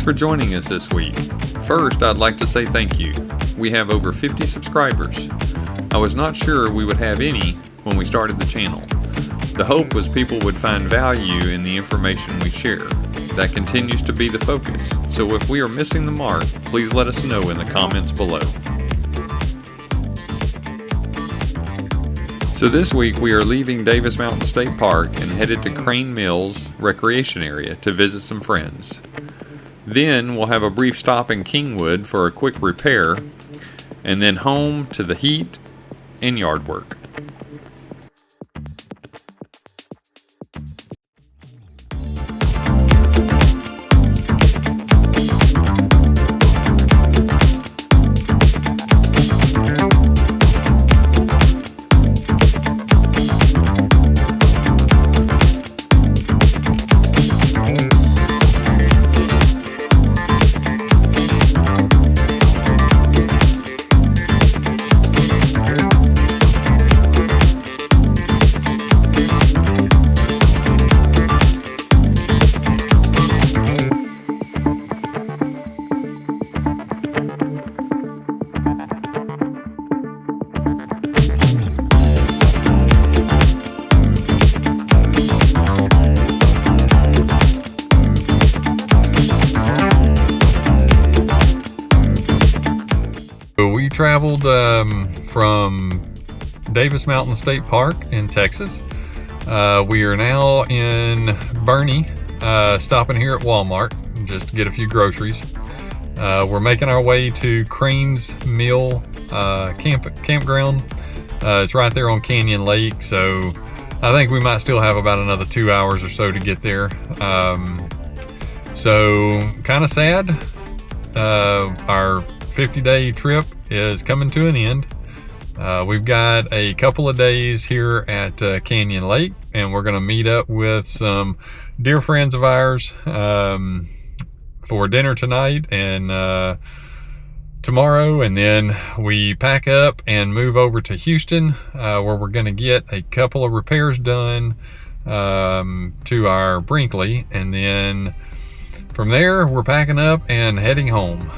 for joining us this week. First, I'd like to say thank you. We have over 50 subscribers. I was not sure we would have any when we started the channel. The hope was people would find value in the information we share. That continues to be the focus, so if we are missing the mark, please let us know in the comments below. So this week we are leaving Davis Mountain State Park and headed to Crane Mills Recreation Area to visit some friends. Then we'll have a brief stop in Kingwood for a quick repair, and then home to the heat and yard work. We traveled from Davis Mountain State Park in Texas. We are now in Boerne, stopping here at Walmart just to get a few groceries. We're making our way to Cranes Mill campground. It's right there on Canyon Lake, so I think we might still have about another 2 hours or so to get there. So kind of sad. Our 50-day trip is coming to an end. We've got a couple of days here at Canyon Lake, and we're going to meet up with some dear friends of ours for dinner tonight and tomorrow, and then we pack up and move over to Houston, where we're going to get a couple of repairs done to our Brinkley, and then from there we're packing up and heading home.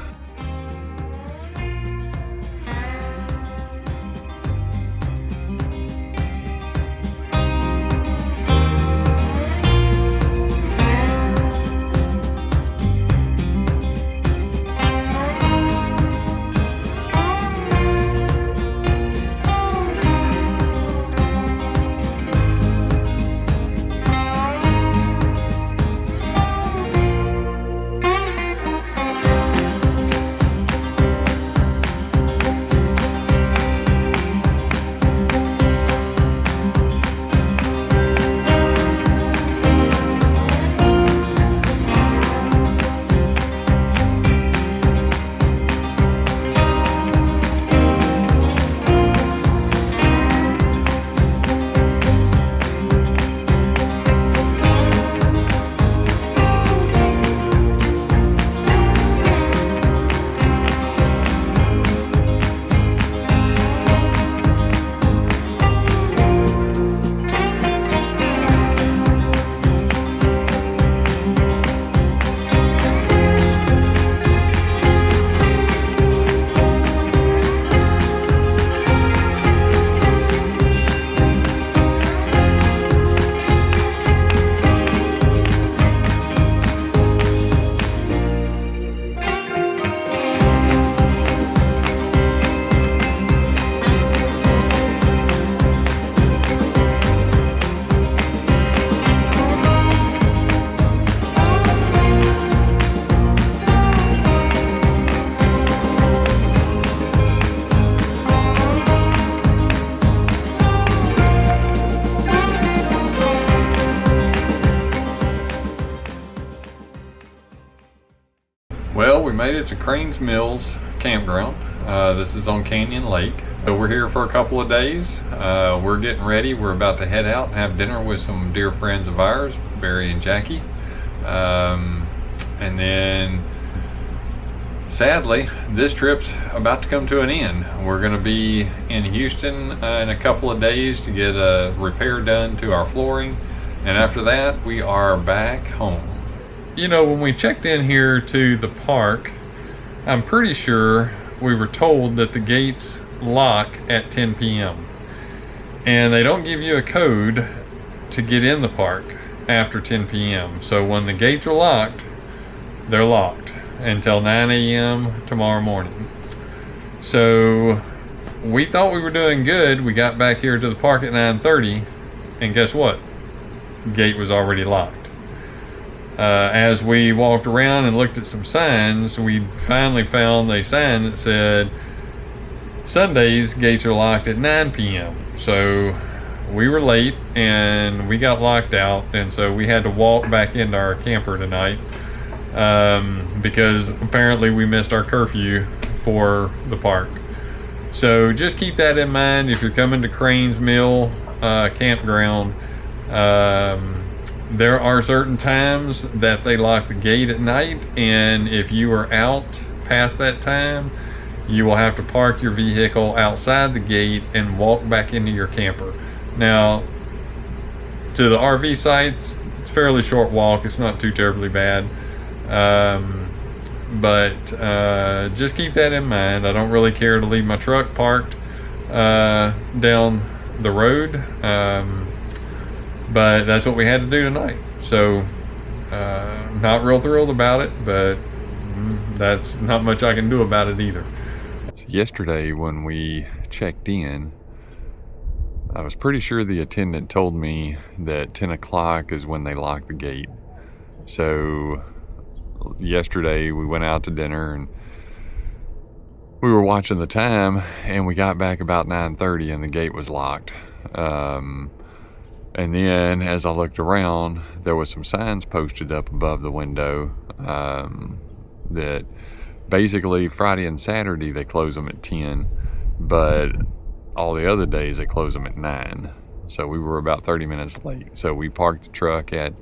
Well, we made it to Cranes Mills campground. This is on Canyon Lake. So we're here for a couple of days. We're getting ready. We're about to head out and have dinner with some dear friends of ours, Barry and Jackie. And then sadly, this trip's about to come to an end. We're going to be in Houston in a couple of days to get a repair done to our flooring. And after that, we are back home. you know, when we checked in here to the park, I'm pretty sure we were told that the gates lock at 10 p.m. and they don't give you a code to get in the park after 10 p.m. So when the gates are locked, they're locked until 9 a.m. tomorrow morning. So we thought we were doing good. We got back here to the park at 9:30, and guess what? The gate was already locked. As we walked around and looked at some signs, we finally found a sign that said Sundays gates are locked at 9 p.m. So we were late and we got locked out, and so we had to walk back into our camper tonight because apparently we missed our curfew for the park. So just keep that in mind if you're coming to Cranes Mill campground. There are certain times that they lock the gate at night, and if you are out past that time, you will have to park your vehicle outside the gate and walk back into your camper. Now, to the RV sites, it's a fairly short walk. It's not too terribly bad. But just keep that in mind. I don't really care to leave my truck parked down the road. But that's what we had to do tonight. So, not real thrilled about it, but that's not much I can do about it either. So yesterday when we checked in, I was pretty sure the attendant told me that 10 o'clock is when they lock the gate. So yesterday we went out to dinner and we were watching the time, and we got back about 9:30 and the gate was locked. And then as I looked around, there was some signs posted up above the window that basically Friday and Saturday they close them at 10, but all the other days they close them at 9. So we were about 30 minutes late. So we parked the truck at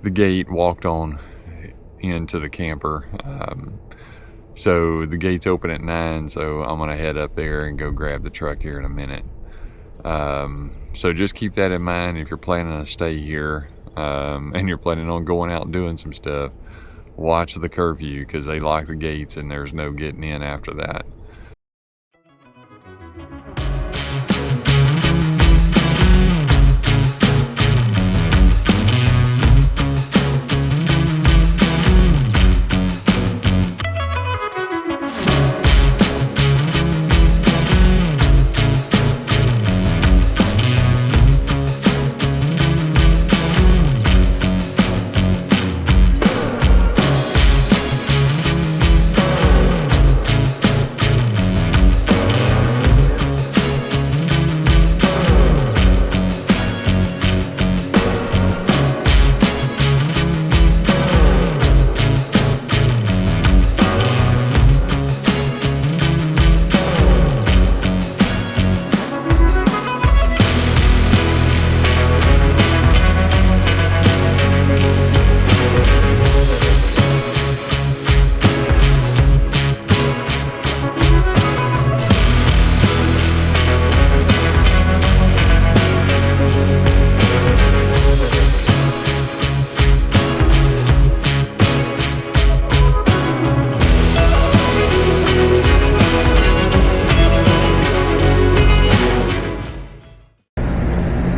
the gate, walked on into the camper. So the gate's open at 9, so I'm gonna head up there and go grab the truck here in a minute. So just keep that in mind if you're planning to stay here and you're planning on going out and doing some stuff. Watch the curfew because they lock the gates and there's no getting in after that.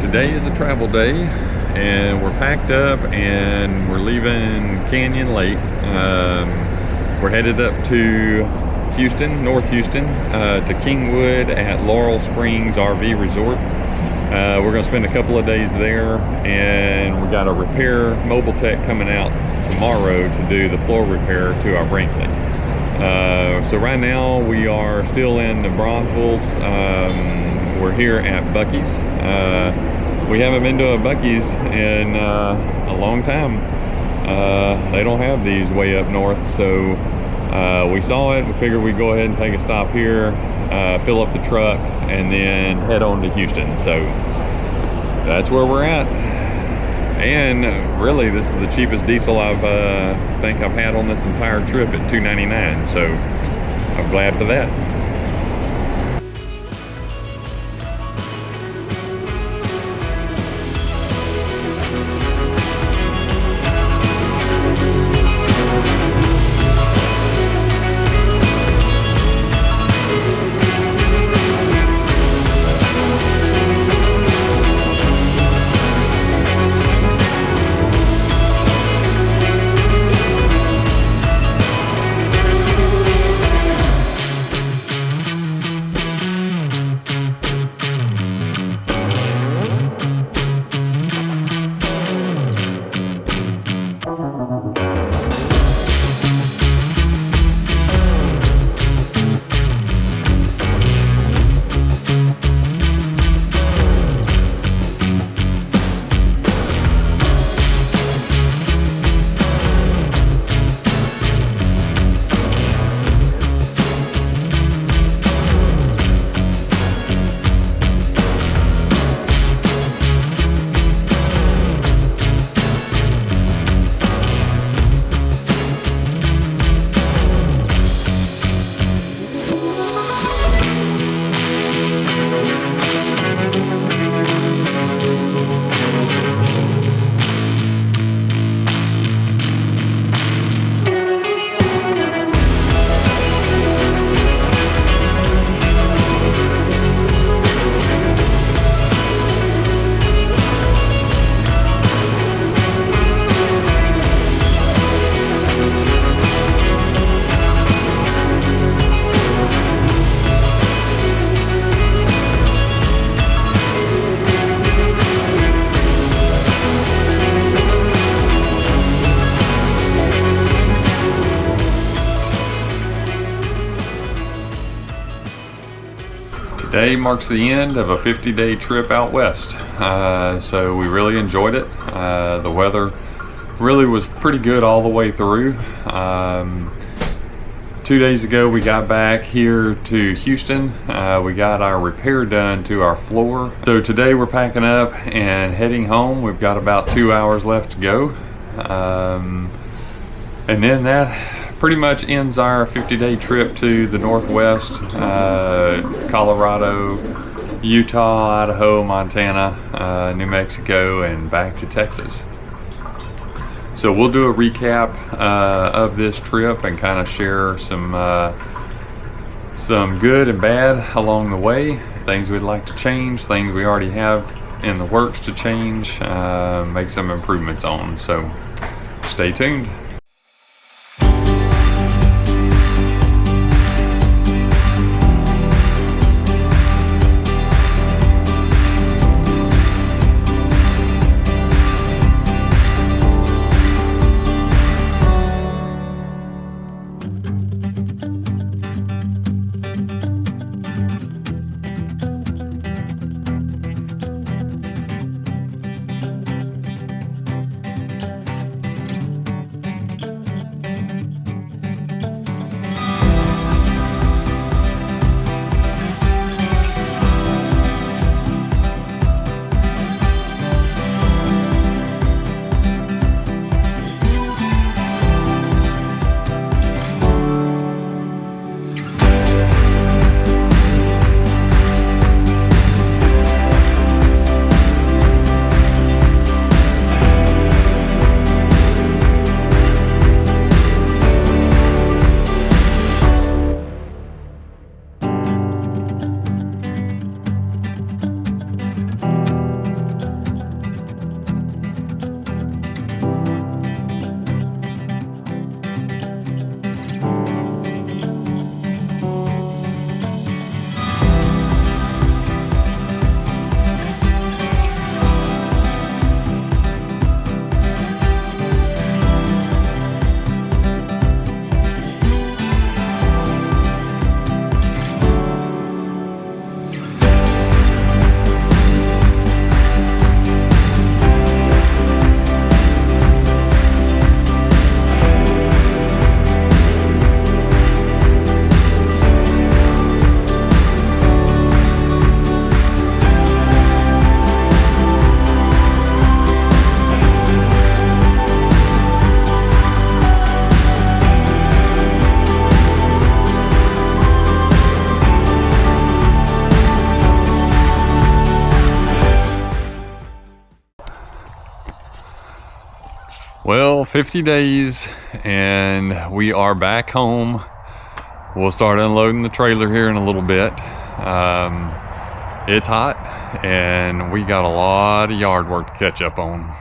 Today is a travel day and we're packed up and we're leaving Canyon Lake. We're headed up to Houston, North Houston, to Kingwood at Laurel Springs RV Resort. We're going to spend a couple of days there, and we got a repair mobile tech coming out tomorrow to do the floor repair to our Brinkley. So right now we are still in the Bronzeville's. We're here at Buc-ee's. We haven't been to a Buc-ee's in a long time. They don't have these way up north, so we saw it. We figured we'd go ahead and take a stop here, fill up the truck, and then head on to Houston. So that's where we're at. And really, this is the cheapest diesel I've think I've had on this entire trip at $2.99. So I'm glad for that. Today marks the end of a 50-day trip out west. So we really enjoyed it. The weather really was pretty good all the way through. 2 days ago we got back here to Houston. We got our repair done to our floor. So today we're packing up and heading home. We've got about 2 hours left to go. And then that pretty much ends our 50-day trip to the Northwest, Colorado, Utah, Idaho, Montana, New Mexico, and back to Texas. So we'll do a recap of this trip and kind of share some good and bad along the way, things we'd like to change, things we already have in the works to change, make some improvements on. So stay tuned. Well, 50 days and we are back home. We'll start unloading the trailer here in a little bit. It's hot and we got a lot of yard work to catch up on.